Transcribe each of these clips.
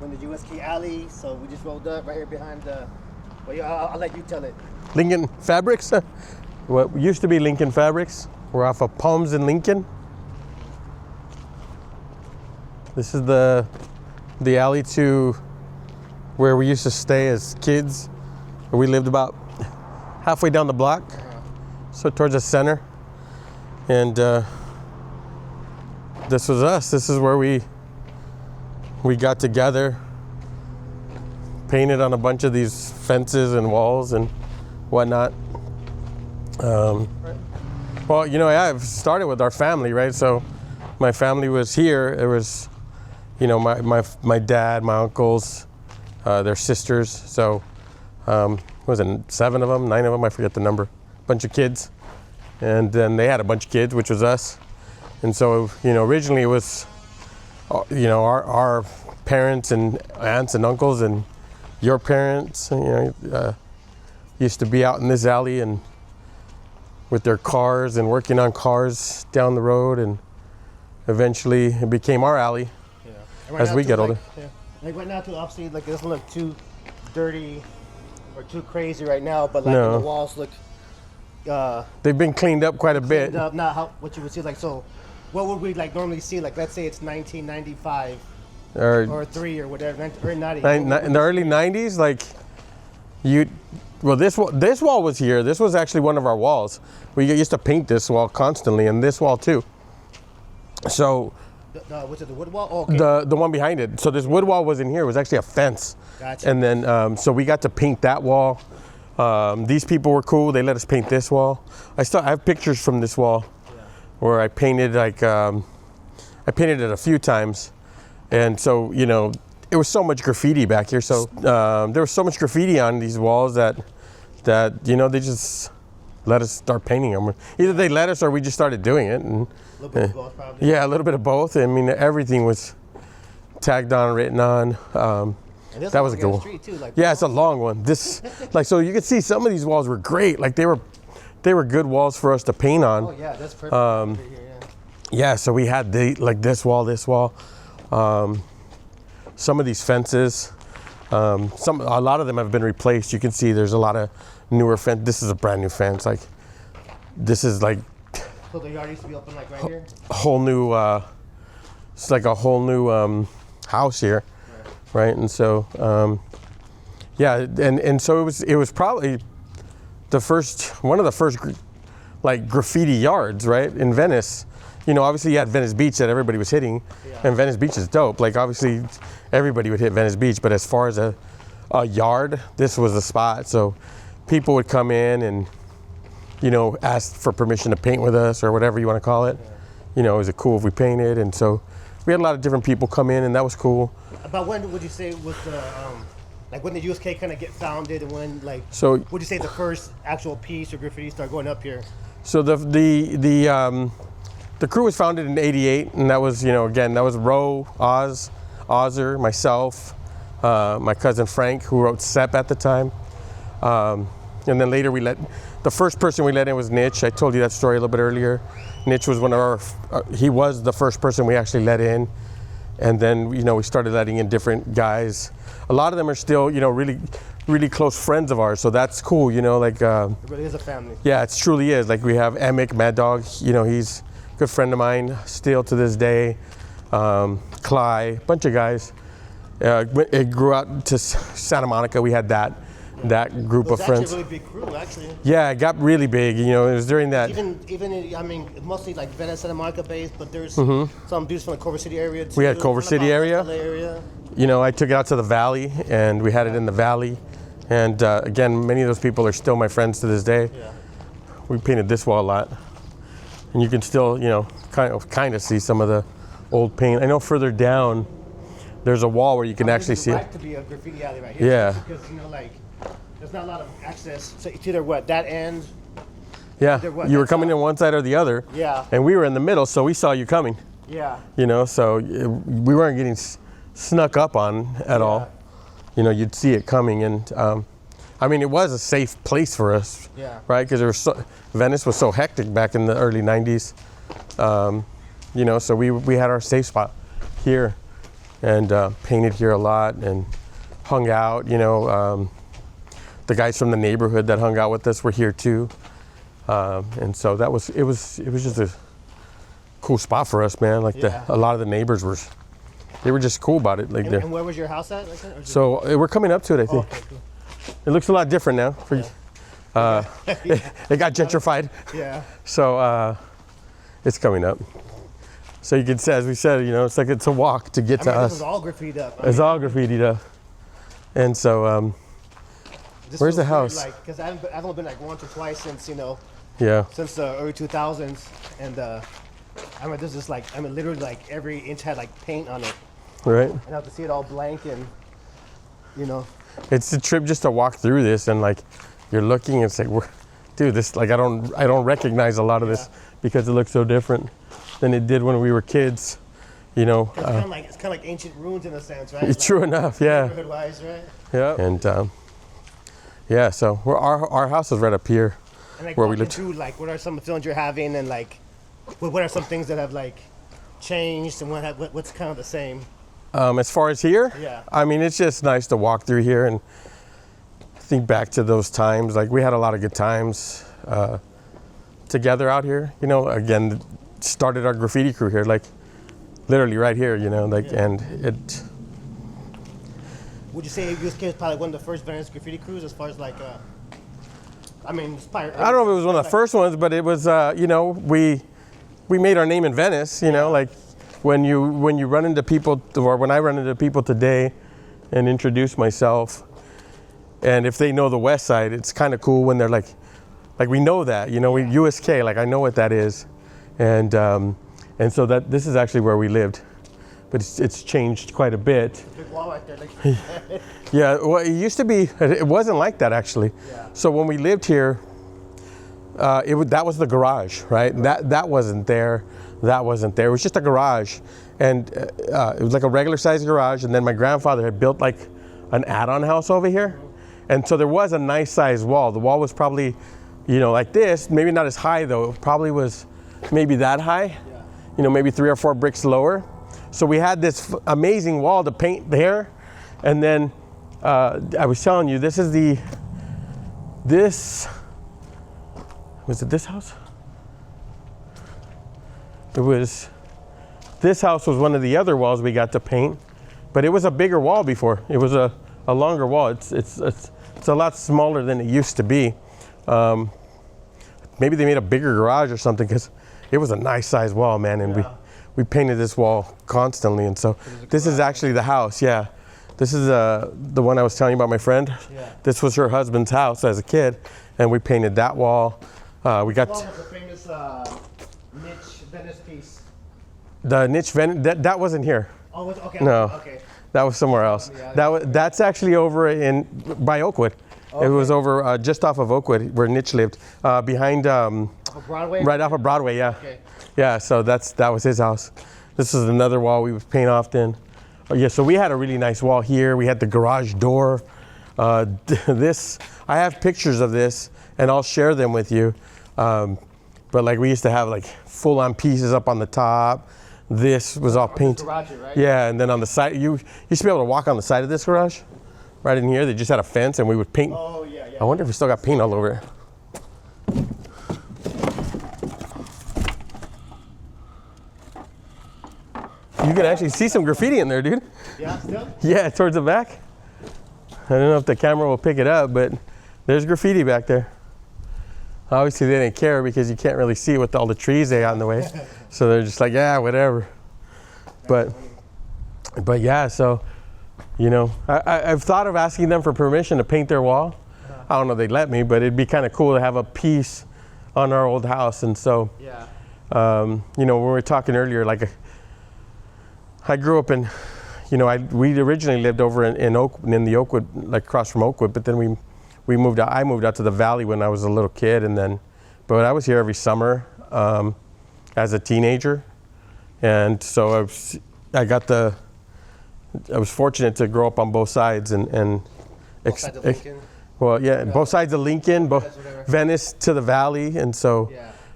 We're in the USK Alley, so we just rolled up right here behind the. Well, yeah, I'll let you tell it. Lincoln Fabrics. What used to be Lincoln Fabrics. We're off of Palms in Lincoln. This is the alley to where we used to stay as kids. We lived about halfway down the block, so towards the center. And this was us. This is where we got together, painted on a bunch of these fences and walls and whatnot. Well, you know, I've started with our family, right? So my family was here. It was, you know, my dad, my uncles, their sisters. So was it 7 of them, 9 of them? I forget the number. Bunch of kids. And then they had a bunch of kids, which was us. And so, you know, originally it was, you know, our parents and aunts and uncles and your parents, you know, used to be out in this alley and with their cars and working on cars down the road, and eventually it became our alley as we get older. Like right now, too, obviously, like it doesn't look too dirty or too crazy right now, but like No. the walls look. They've been cleaned up quite a bit. Up, not what you would see. Like, so what would we like normally see? Like, let's say it's 1995 or 3 or whatever, or 90. In the early 90s, like well, this wall was here. This was actually one of our walls. We used to paint this wall constantly, and this wall too. So what's it, the wood wall? Oh, okay. The one behind it. So this wood wall was in here. It was actually a fence. Gotcha. And then so we got to paint that wall. These people were cool. They let us paint this wall. I have pictures from this wall where I painted I painted it a few times, and so, you know, it was so much graffiti back here. So there was so much graffiti on these walls that you know, they just let us start painting them. Either they let us or we just started doing it. And, a little bit of both, probably. Yeah, a little bit of both. I mean, everything was tagged on, written on. That was a good one. Too, like, yeah, it's a long one. This, like, so you could see some of these walls were great. Like they were good walls for us to paint on. Oh yeah, that's perfect. Yeah, so we had this wall. Some of these fences, a lot of them have been replaced. You can see there's a lot of newer fence. This is a brand new fence. Like, this is like. So the yard used to be open like right here. A whole new. It's like a whole new house here, right? And so, yeah, and so it was probably one of the first like graffiti yards, right, in Venice. You know, obviously you had Venice Beach that everybody was hitting, and Venice Beach is dope. Like, obviously everybody would hit Venice Beach, but as far as a yard, this was the spot. So people would come in and, you know, ask for permission to paint with us or whatever you want to call it. You know, is it cool if we painted? And so we had a lot of different people come in, and that was cool. About when would you say was the like when the USK kind of get founded, and when like would you say the first actual piece or graffiti started going up here? So the crew was founded in '88, and that was, you know, again, that was Ro, Ozzer, myself, my cousin Frank, who wrote SEP at the time, and then later the first person we let in was Nitch. I told you that story a little bit earlier. Nitch was one of he was the first person we actually let in, and then, you know, we started letting in different guys. A lot of them are still, you know, really, really close friends of ours, so that's cool, you know, like. It really is a family. Yeah, it truly is. Like, we have Emick, Mad Dog, you know, he's a good friend of mine still to this day. Cly, bunch of guys. It grew out to Santa Monica. We had that group of friends. It was actually a really big crew, actually. Yeah, it got really big. You know, it was during that. Even I mean, mostly like Venice, Santa Monica based, but there's some dudes from the Culver City area too. We had Culver City area. You know, I took it out to the valley, and we had it in the valley. And again, many of those people are still my friends to this day. Yeah. We painted this wall a lot, and you can still, you know, kind of see some of the old paint. I know further down, there's a wall where you can actually see it. To be a graffiti alley right here. Yeah. Because, you know, like, there's not a lot of access. So it's either that end. Yeah. You were coming in one side or the other. Yeah. And we were in the middle, so we saw you coming. Yeah. You know, so we weren't getting snuck up on at all. You know, you'd see it coming, and I mean, it was a safe place for us. Yeah. Right? Because Venice was so hectic back in the early 90s. You know, so we had our safe spot here. and painted here a lot and hung out. You know, the guys from the neighborhood that hung out with us were here too, and so it was just a cool spot for us, man. Like a lot of the neighbors they were just cool about it. Like, and where was your house at? So we're coming up to it, I think. Okay, cool. It looks a lot different now. It got gentrified. Yeah. So it's coming up. So you can say, as we said, you know, it's a walk to get to us. This is all graffitied up. It's all graffitied up. And so, where's the house? Like, because I've only been like once or twice since, you know, yeah, since the early 2000s, and I mean, this is like, I mean, literally like every inch had like paint on it. Right. And I have to see it all blank, and you know. It's a trip just to walk through this, and like you're looking and say, dude, this, like I don't recognize a lot of this because it looks so different than it did when we were kids, you know. It's kind of like ancient ruins in a sense, right? It's true enough, yeah. Neighborhood-wise, right? Yeah. And yeah, so our house is right up here, and like where we live. Like, what are some of the feelings you're having, and like, what are some things that have like changed, and what's kind of the same? As far as here, yeah. I mean, it's just nice to walk through here and think back to those times. Like, we had a lot of good times together out here. You know, again, started our graffiti crew here, like literally right here. You know, like, and it. Would you say USK is probably one of the first Venice graffiti crews, as far as like, I mean, it's probably, I don't know if it was one of the first ones, but it was, you know, we made our name in Venice. You know, like. When you run into people, or when I run into people today and introduce myself, and if they know the West Side, it's kind of cool when they're like we know that, you know, USK, like I know what that is, and so that this is actually where we lived, but it's changed quite a bit. Big wall right there. Like Yeah, well, it used to be, it wasn't like that actually. Yeah. So when we lived here, that was the garage, right? That wasn't there. That wasn't there. It was just a garage, and it was like a regular sized garage. And then my grandfather had built like an add-on house over here, and so there was a nice sized wall. The wall was probably, you know, like this. Maybe not as high though. It probably was maybe that high. Yeah. You know, maybe 3 or 4 bricks lower. So we had this amazing wall to paint there, and then I was telling you, this was it this house? This house was one of the other walls we got to paint, but it was a bigger wall before. It was a longer wall. It's a lot smaller than it used to be. Maybe they made a bigger garage or something, because it was a nice sized wall, man. And we painted this wall constantly. And so this is actually the house. Yeah, this is the one I was telling you about, my friend. Yeah. This was her husband's house as a kid, and we painted that wall. We got the famous niche Venice piece. The niche Venice, that wasn't here. Oh, okay. No, okay. That was somewhere else. That's actually over by Oakwood. Okay. It was over just off of Oakwood, where Niche lived, behind Broadway. Right off of Broadway, yeah. Okay. Yeah, so that was his house. This is another wall we would paint often. Yeah, so we had a really nice wall here. We had the garage door. This, I have pictures of this, and I'll share them with you. But like, we used to have like full-on pieces up on the top. This was all painted. Garage, right? Yeah, and then on the side, you used to be able to walk on the side of this garage. Right in here, they just had a fence, and we would paint. Oh, yeah. I wonder if we still got paint all over it. You can actually see some graffiti in there, dude. Yeah, still? Yeah, towards the back. I don't know if the camera will pick it up, but there's graffiti back there. Obviously, they didn't care because you can't really see with all the trees they got in the way. So they're just like, yeah, whatever. But yeah, so, you know, I've thought of asking them for permission to paint their wall. I don't know if they'd let me, but it'd be kind of cool to have a piece on our old house. And so, yeah. You know, when we were talking earlier, like, I grew up in, you know, we originally lived over in the Oakwood, like across from Oakwood, but then we moved out. I moved out to the Valley when I was a little kid, but I was here every summer as a teenager, and so I was fortunate to grow up on both sides Both sides of Lincoln? Well, yeah, both sides of Lincoln, Venice to the Valley, and so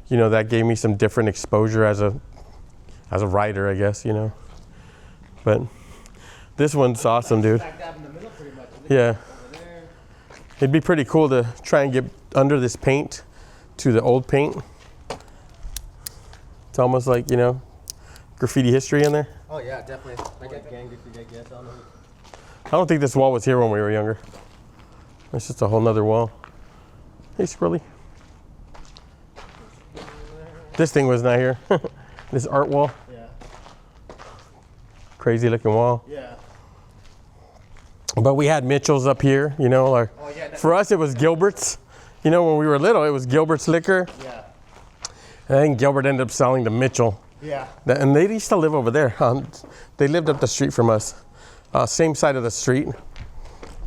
you know, that gave me some different exposure as a writer, I guess, you know. But This one's awesome, dude. Stack that in the middle pretty much. Yeah. Over there. It'd be pretty cool to try and get under this paint to the old paint. It's almost like, you know, graffiti history in there. Oh yeah, definitely. Like a gang graffiti, I guess. I don't know. I don't think this wall was here when we were younger. It's just a whole nother wall. Hey, Squirrely. This thing was not here. This art wall. Yeah. Crazy looking wall. Yeah. But we had Mitchell's up here, you know. Like, Oh yeah. for us, it was Gilbert's. You know, when we were little, it was Gilbert's Liquor. Yeah. And I think Gilbert ended up selling to Mitchell. Yeah. And they used to live over there. They lived up the street from us. Same side of the street.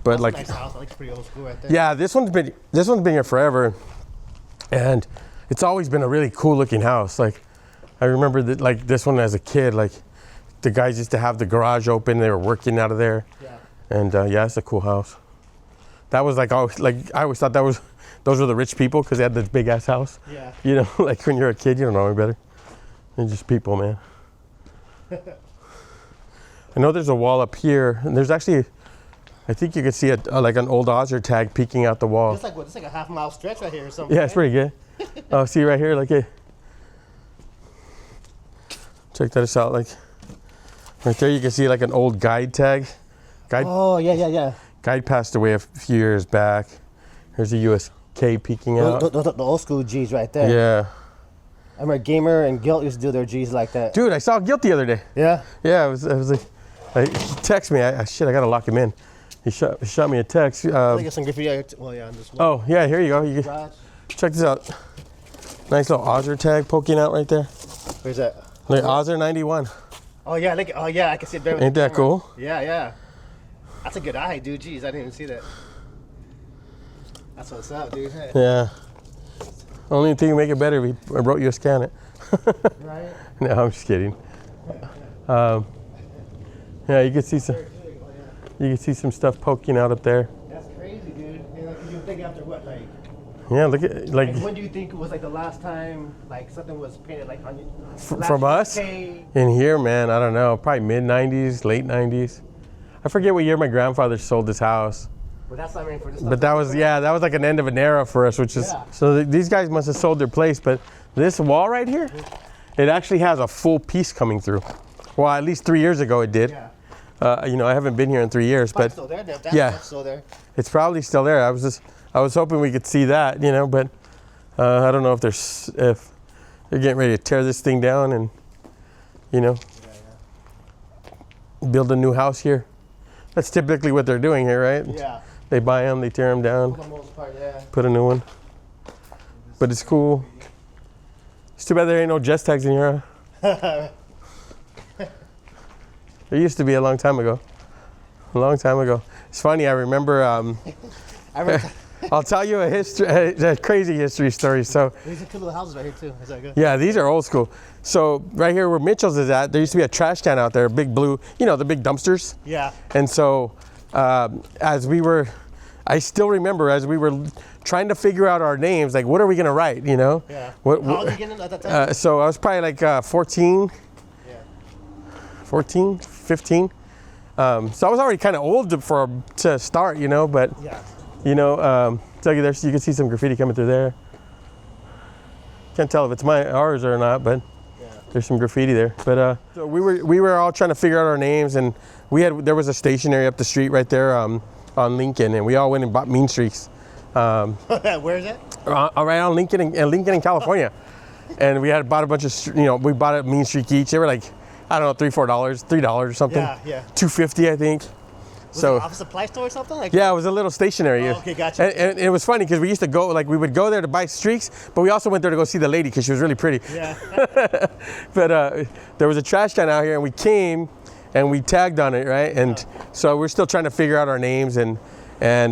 But That's like, a nice house. I think it's pretty old school right there. yeah, this one's been here forever. And it's always been a really cool looking house. Like, I remember that, like, this one as a kid, like, the guys used to have the garage open. They were working out of there. Yeah. And yeah, it's a cool house. That was like, always, like, I always thought those were the rich people because they had this big ass house. Yeah. You know, like when you're a kid, you don't know any better. They're just people, man. I know there's a wall up here, and there's actually, I think you can see like an old Ozzer tag peeking out the wall. It's like what? It's like a half-mile stretch right here or something. Yeah, it's pretty good. Oh, see right here, like, hey. Check that out, like, right there you can see like an old guide tag. Oh yeah. Guide passed away a few years back. Here's the USK peeking out. The old school G's right there. Yeah. I remember Gamer and Guilt used to do their G's like that. Dude, I saw Guilt the other day. Yeah? Yeah, I was like, he texted me. Shit, I gotta lock him in. He shot me a text. I get some graffiti. Well, yeah, on this one. Oh, yeah, here you go. You Garage. check this out. Nice little Ozzer tag poking out right there. Where's that? Like Ozzer 91. Oh yeah, look. Oh yeah, I can see it better with Ain't the that camera. cool? Yeah. That's a good eye, dude. Jeez, I didn't even see that. That's what's up, dude. Hey. Yeah. Only thing to make it better, I wrote you a scan it. Right? No, I'm just kidding. Yeah, you can see some. You can see some stuff poking out up there. That's crazy, dude. You think after what, like? Yeah, look at like. When do you think was like the last time like something was painted like on you? From us? In here, man, I don't know. Probably mid '90s, late '90s. I forget what year my grandfather sold this house. But that's not for this. But that was like an end of an era for us, which is so these guys must have sold their place. But this wall right here, it actually has a full piece coming through. Well, at least 3 years ago it did. Yeah. You know, I haven't been here in 3 years, but still there. That's still there. It's probably still there. I was hoping we could see that, you know, but I don't know if they're getting ready to tear this thing down and, you know, build a new house here. That's typically what they're doing here, right? Yeah. They buy them, they tear them down, For the most part, yeah. put a new one. But it's cool. It's too bad there ain't no Jes tags in here. Huh? There used to be a long time ago. It's funny, I remember, I'll tell you a crazy history story. So these are two little houses right here too. Is that good? yeah, these are old school. So right here where Mitchell's is at, there used to be a trash can out there, big blue, you know, the big dumpsters. Yeah. And so I still remember as we were trying to figure out our names, like what are we gonna write, you know? Yeah. How old were you getting at that time? So I was probably like 14. Yeah. 14, 15. So I was already kind of old to start, you know, but Yeah. you know, so you can see some graffiti coming through there. Can't tell if it's ours or not, but there's some graffiti there. But so we were all trying to figure out our names, and there was a stationery up the street right there on Lincoln, and we all went and bought Mean Streaks. Where is it? Right on Lincoln in California, and we had bought a bunch of we bought a Mean Streak each. They were like, I don't know, $3 or something. Yeah. $2.50, I think. Was it an office supply store or something? Like Yeah, it was a little stationery. Oh, okay, gotcha. And it was funny because we used to go, like we would go there to buy streaks, but we also went there to go see the lady because she was really pretty. Yeah. But there was a trash can out here, and we came and we tagged on it, right? And so we're still trying to figure out our names, and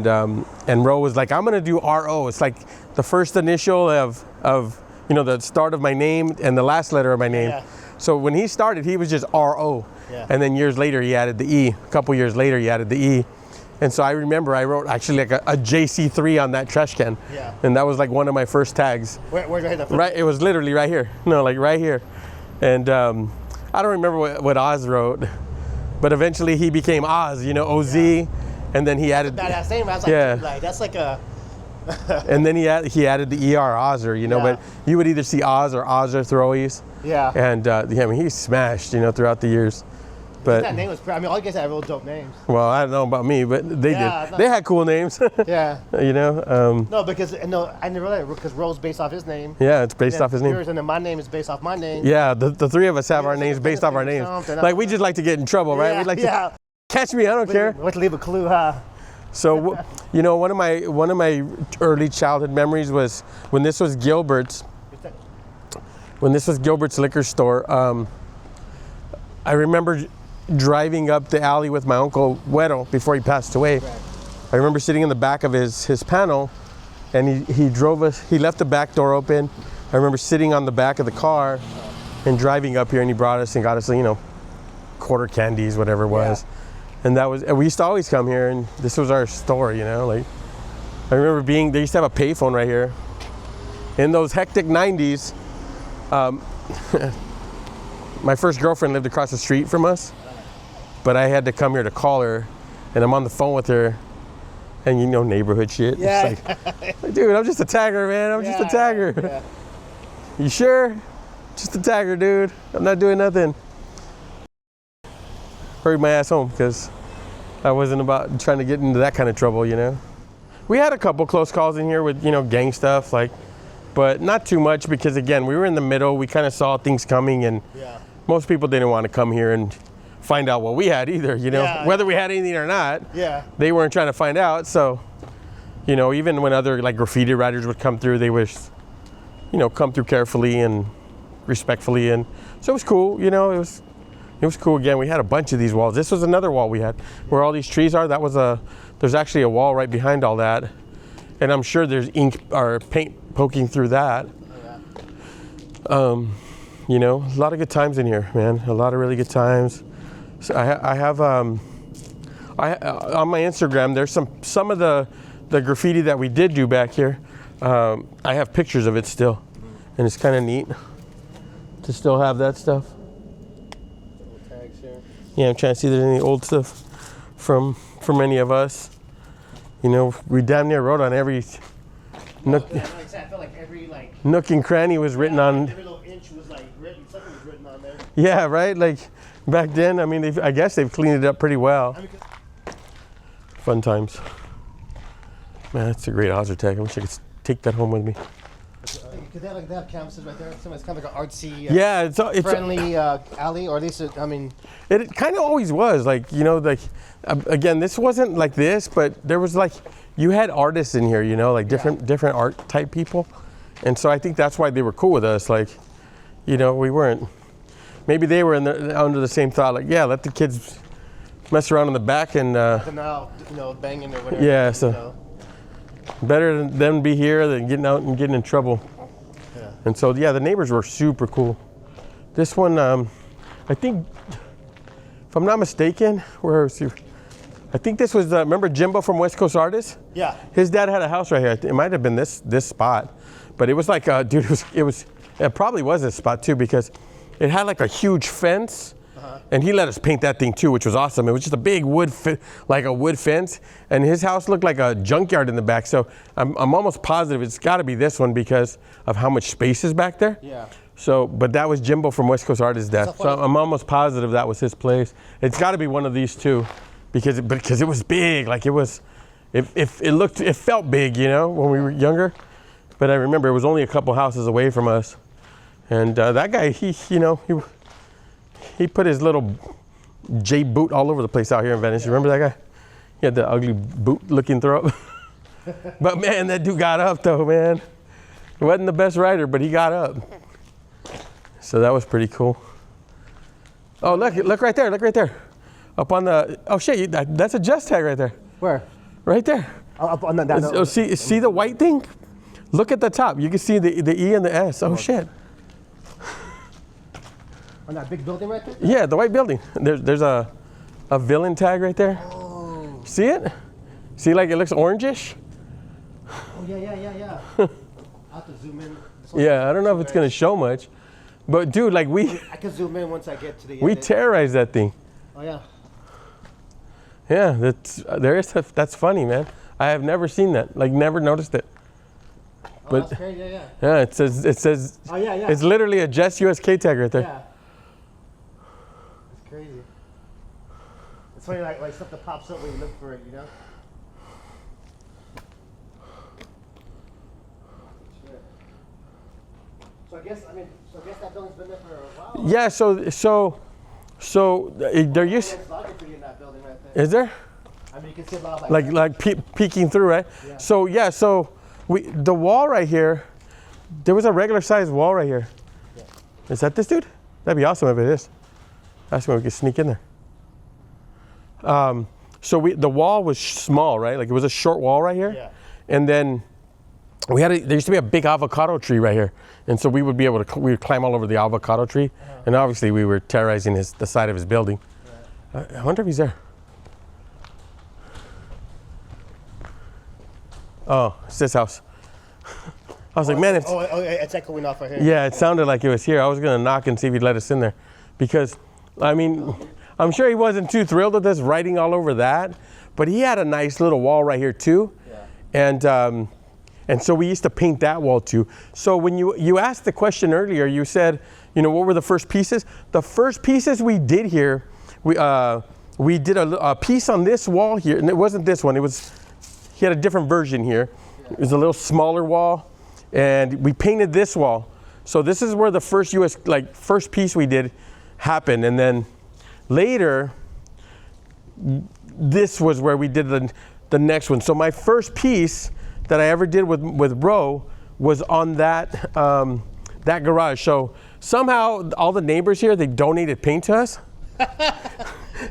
Ro was like, I'm gonna do RO. It's like the first initial of the start of my name and the last letter of my name. Yeah. So when he started, he was just RO. Yeah. And then years later, he added the E. A couple years later, he added the E. And so I remember I wrote actually like a JC3 on that trash can. Yeah. And that was like one of my first tags. Where's right there? Right, it was literally right here. No, like right here. And I don't remember what Oz wrote. but eventually he became Oz, you know, OZ, and then he added. Badass name. I was like, dude, like that's like a. And then he added the ER Ozzer, you know, but you would either see Oz or Ozzer Throwies. Yeah. And I mean, he smashed, you know, throughout the years. But that name was, I mean, all you guys had real dope names. Well, I don't know about me, but they did. They had cool names. Yeah. You know. No, because I never realized because Ro's based off his name. Yeah, it's based off his name. Yours, and then my name is based off my name. Yeah, the three of us have our names based off our names. Like we just like to get in trouble, right? We like to catch me. I don't care. Let's leave a clue, huh? So, you know, one of my early childhood memories was when this was Gilbert's. When this was Gilbert's liquor store. I remember driving up the alley with my uncle Weddle before he passed away. Right. I remember sitting in the back of his panel, and he drove us. He left the back door open. I remember sitting on the back of the car and driving up here, and he brought us and got us, you know, quarter candies, whatever it was. Yeah. And we used to always come here, and this was our store, you know. Like, I remember they used to have a payphone right here. In those hectic 90s, my first girlfriend lived across the street from us, but I had to come here to call her, and I'm on the phone with her, and you know, neighborhood shit. Yeah. It's like, dude, I'm just a tagger, man. I'm just a tagger. Yeah. You sure? Just a tagger, dude. I'm not doing nothing. Hurried my ass home because I wasn't about trying to get into that kind of trouble, you know. We had a couple close calls in here with, you know, gang stuff, like, but not too much because, again, we were in the middle. We kind of saw things coming, and most people didn't want to come here and find out what we had either, you know. Whether we had anything or not, they weren't trying to find out. So, you know, even when other, like, graffiti writers would come through, they would, you know, come through carefully and respectfully. And so it was cool, you know. It was cool. Again, we had a bunch of these walls. This was another wall we had where all these trees are. There's actually a wall right behind all that. And I'm sure there's ink or paint poking through that. You know, a lot of good times in here, man. A lot of really good times. So I have on my Instagram, there's some of the graffiti that we did do back here. I have pictures of it still. And it's kind of neat to still have that stuff. Yeah, I'm trying to see if there's any old stuff from any of us. You know, we damn near wrote on every nook. I felt like every nook and cranny was written on. Every little inch was written. Something was written on there. Yeah, right. Like back then, I mean, I guess they've cleaned it up pretty well. Fun times. Man, that's a great Ozzer tag. I wish I could take that home with me. Could they have canvases right there? It's kind of like an artsy, it's friendly alley, or at least I mean, it kind of always was. Like, you know, like again, this wasn't like this, but there was you had artists in here, you know, like different art type people, and so I think that's why they were cool with us. Like, you know, we weren't. Maybe they were under the same thought, like, yeah, let the kids mess around in the back and now, you know, banging or whatever. Yeah, so. You know. Better than them be here than getting out and getting in trouble. Yeah. And so, yeah, the neighbors were super cool. This one, I think, if I'm not mistaken, I think this was, remember Jimbo from West Coast Artists? Yeah. His dad had a house right here. It might have been this spot, but it was like, dude, it probably was this spot too, because it had like a huge fence. And he let us paint that thing too, which was awesome. It was just a big wood fence, and his house looked like a junkyard in the back. So I'm almost positive it's got to be this one because of how much space is back there. Yeah. So, but that was Jimbo from West Coast Artists' dad. So I'm almost positive that was his place. It's got to be one of these two, because it was big. Like it felt big, you know, when we were younger. But I remember it was only a couple houses away from us, and that guy, he put his little J boot all over the place out here in Venice. You remember that guy? He had the ugly boot-looking throw up. But man, that dude got up though, man. He wasn't the best rider, but he got up. So that was pretty cool. Oh, look right there, look right there. Up on the, oh shit, that's a Jes tag right there. Where? Right there. Up on that. Oh, see the white thing? Look at the top. You can see the E and the S. Oh shit. On that big building right there? Yeah, the white building. There's a villain tag right there. Oh. See it? See, like it looks orangish? Oh, yeah. I'll have to zoom in. Yeah, I don't know if it's going to show much. But dude, like I can zoom in once I get to the end. We terrorized that thing. Oh, yeah. Yeah, that's funny, man. I have never seen that. Like, never noticed it. But that's crazy. Yeah. Yeah, it says. Oh yeah. It's literally a Jes USK tag right there. Yeah. It's crazy. It's funny, like stuff that pops up when you look for it, you know. So I guess that building's been there for a while. Yeah. So there used. In that building right there. Is there? I mean, you can see a lot like peeking through, right? Yeah. So the wall right here, there was a regular sized wall right here. Yeah. Is that this dude? That'd be awesome if it is. That's when we could sneak in there. So the wall was small, right? Like it was a short wall right here. Yeah. And then there used to be a big avocado tree right here. And so we would climb all over the avocado tree. And obviously we were terrorizing the side of his building. Right. I wonder if he's there. Oh, it's this house. I was like, man, it's echoing off right here. Yeah, it sounded like it was here. I was gonna knock and see if he'd let us in there, because, I mean, I'm sure he wasn't too thrilled with us writing all over that, but he had a nice little wall right here too, and so we used to paint that wall too. So when you asked the question earlier, you said, what were the first pieces? The first pieces we did here, we did a piece on this wall here, and it wasn't this one. He had a different version here. It was a little smaller wall, and we painted this wall. So this is where the first piece we did happened, and then later, this was where we did the next one. So my first piece that I ever did with Ro was on that garage. So somehow all the neighbors here, they donated paint to us.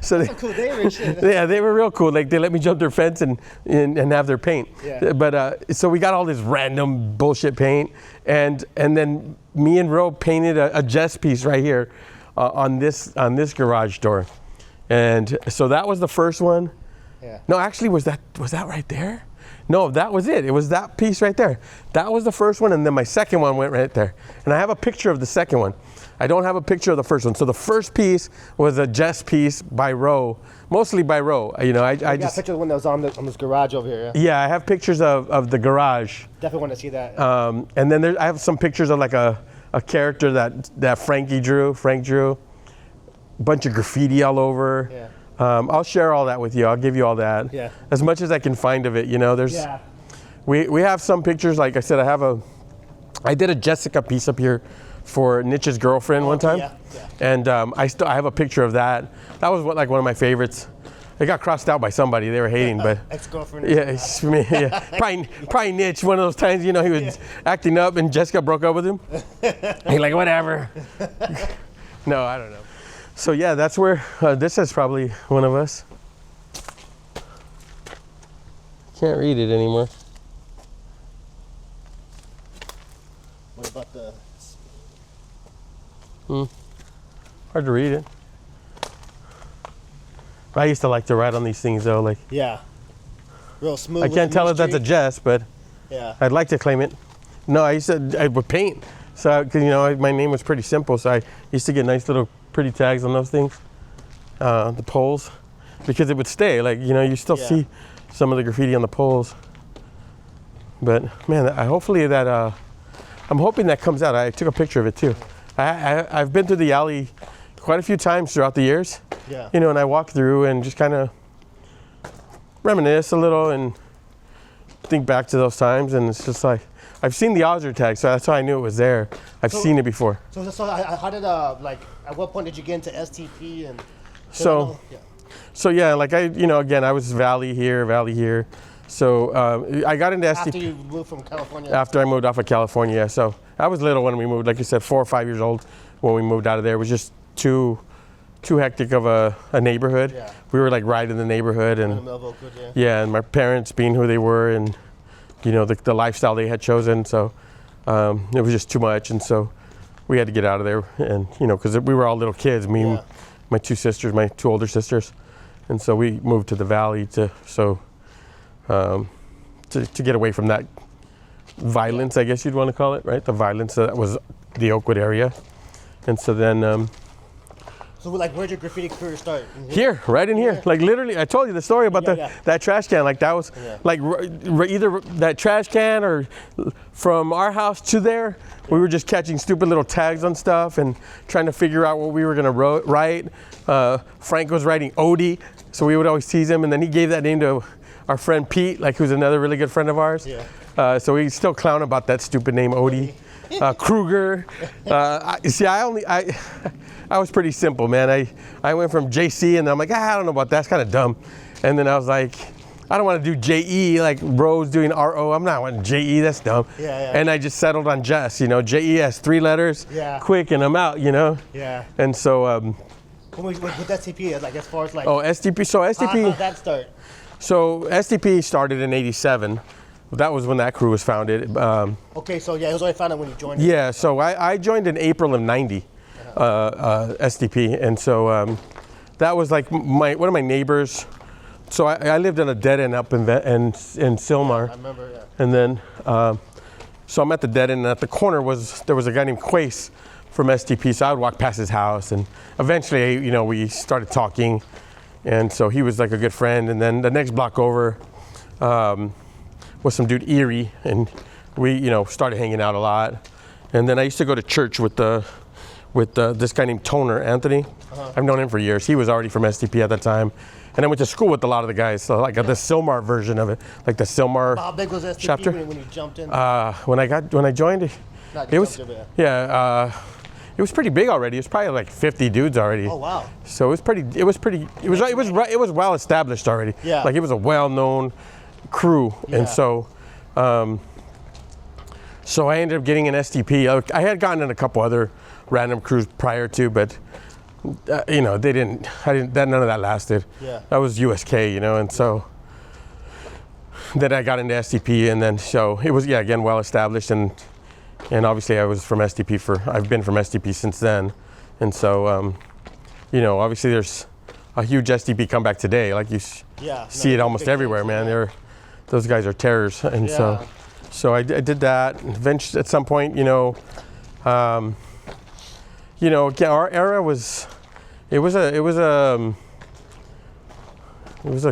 So that's cool neighbors. Yeah, they were real cool. Like, they let me jump their fence and have their paint. Yeah. But so we got all this random bullshit paint, and then me and Ro painted a Jes piece right here on this garage door, and so that was the first one. Yeah. No, actually, was that right there? No, that was it. It was that piece right there. That was the first one, and then my second one went right there. And I have a picture of the second one. I don't have a picture of the first one. So the first piece was a Jes piece by Ro, mostly by Ro. I got a picture of the one that was on this garage over here. Yeah, I have pictures of the garage. Definitely want to see that. And then I have some pictures of like a character that Frank drew. A bunch of graffiti all over. Yeah. I'll share all that with you. I'll give you all that. Yeah. As much as I can find of it, there's. Yeah. We have some pictures. Like I said, I did a Jessica piece up here for Niche's girlfriend one time. Yeah. And I have a picture of that. That was one of my favorites. It got crossed out by somebody. They were hating, but ex-girlfriend. Yeah, it's me. Yeah, probably Niche. One of those times, he was acting up, and Jessica broke up with him. He's like, whatever. No, I don't know. So yeah, that's where this is probably one of us. Can't read it anymore. What about the? Hard to read it. I used to like to write on these things though, like. Yeah. Real smooth. I can't tell if that's a Jes, but. Yeah. I'd like to claim it. No, I would paint. So, because my name was pretty simple, so I used to get nice little pretty tags on those things, the poles, because it would stay. Like, you still see some of the graffiti on the poles. But man, hopefully that I'm hoping that comes out. I took a picture of it too. I've been through the alley quite a few times throughout the years. Yeah. And I walk through and just kind of reminisce a little and think back to those times, and it's just like I've seen the Ozzer tag, so that's how I knew it was there. I've seen it before. So how did at what point did you get into STP and? So yeah, like again, I was Valley here. So I got into STP after you moved from California. After I moved off of California, so I was little when we moved. Like you said, 4 or 5 years old when we moved out of there. It was just too hectic of a neighborhood. Yeah. We were like right in the neighborhood, and and my parents being who they were, and the lifestyle they had chosen. So it was just too much, and so we had to get out of there. And because we were all little kids, me and my 2 sisters, my 2 older sisters, and so we moved to the Valley to get away from that violence, I guess you'd want to call it, right? The violence that was the Oakwood area. And so then So like, where'd your graffiti career start? Here, right in here. Like literally, I told you the story about that trash can. Like that was like either that trash can or from our house to there. We were just catching stupid little tags on stuff and trying to figure out what we were gonna write. Frank was writing Odie, so we would always tease him, and then he gave that name to our friend Pete, like who's another really good friend of ours. Yeah. So we still clown about that stupid name Odie. Kruger. I was pretty simple, man. I went from JC and I'm like, I don't know about that. That's kind of dumb. And then I was like, I don't want to do JE like Rose doing RO. I'm not wanting JE. That's dumb. And I just settled on Jes. You know, JE has 3 letters. Quick and I'm out. You know. And so. With STP, like as far as like. Oh, STP. So STP. How did that start? So STP started in '87. That was when that crew was founded. Okay, so yeah, it was already founded when you joined. Yeah, so I joined in April of '90, SDP, and so that was like one of my neighbors. So I lived in a dead end up in Sylmar. I remember, yeah. And then, so I'm at the dead end, and at the corner there was a guy named Quace from STP. So I would walk past his house, and eventually, you know, we started talking, and so he was like a good friend. And then the next block over. Was some dude Erie, and we, you know, started hanging out a lot. And then I used to go to church with this guy named Toner Anthony. I've known him for years. He was already from STP at that time, and I went to school with a lot of the guys. So like the Sylmar version of it, like the Sylmar How big was STP chapter. When you jumped in? When I joined, it was it was pretty big already. It was probably like 50 dudes already. Oh wow! So it was well established already. Yeah. Like it was a well-known crew. And so so I ended up getting an STP. I had gotten in a couple other random crews prior to, but you know, none of that lasted. That was USK, you know. And so then I got into STP, and then so it was again well established, and obviously I've been from STP since then. And so you know, obviously there's a huge STP comeback today, like you see it almost everywhere, man. Those guys are terrors, and so I did that. Eventually, at some point, you know, again, our era was a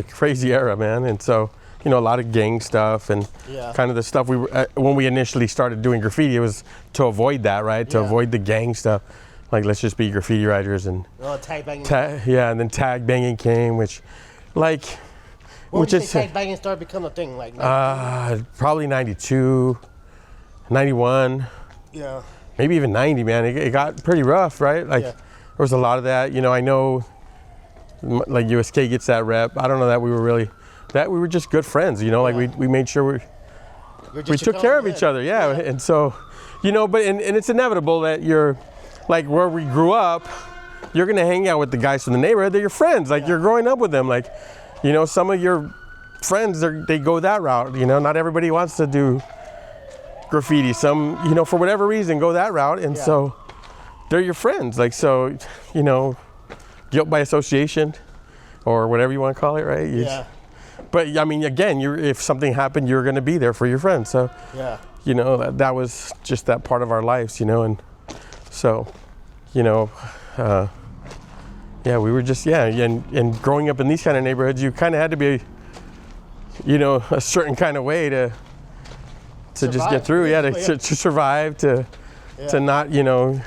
crazy era, man. And so, you know, a lot of gang stuff and kind of the stuff we were when we initially started doing graffiti. It was to avoid that, right? To avoid the gang stuff. Like, let's just be graffiti writers and tag banging. And then tag banging came, which, like. When would you say tag banging started becoming a thing? Like probably 92, 91. Yeah. Maybe even 90, man. It got pretty rough, right? Like there was a lot of that. You know, I know like USK gets that rep. I don't know that we were just good friends, you know, like we made sure we took care of each other. Yeah. And so, you know, but and it's inevitable that you're like where we grew up, you're going to hang out with the guys from the neighborhood. They're your friends. Like you're growing up with them. Like, you know, some of your friends, they go that route. You know, not everybody wants to do graffiti. Some, you know, for whatever reason, go that route. And so they're your friends. Like, so, you know, guilt by association or whatever you want to call it, right? But, I mean, again, if something happened, you're going to be there for your friends. So, you know, that was just that part of our lives, you know. And so, you know, we were just, and growing up in these kind of neighborhoods, you kind of had to be, you know, a certain kind of way to just get through, to survive, to not, you know,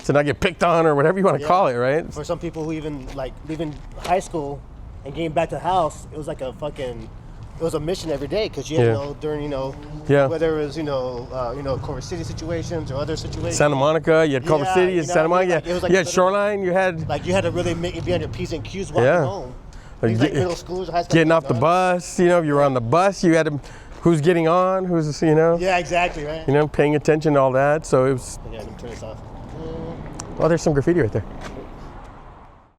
to not get picked on or whatever you want to call it, right? For some people who even, like, leaving high school and getting back to the house, it was like it was a mission every day, because you had to know during, you know, whether it was, you know, Culver City situations or other situations. Santa Monica, you had Culver City and Santa Monica. Like, you had Shoreline, you had... Like, you had to really be on your P's and Q's walking home. Like middle schoolers, high school. Getting off the bus, you know, if you were on the bus, you had to... Who's getting on, who's, you know... Yeah, exactly, right. You know, paying attention to all that, so it was... Yeah, let me turn this off. Oh, there's some graffiti right there.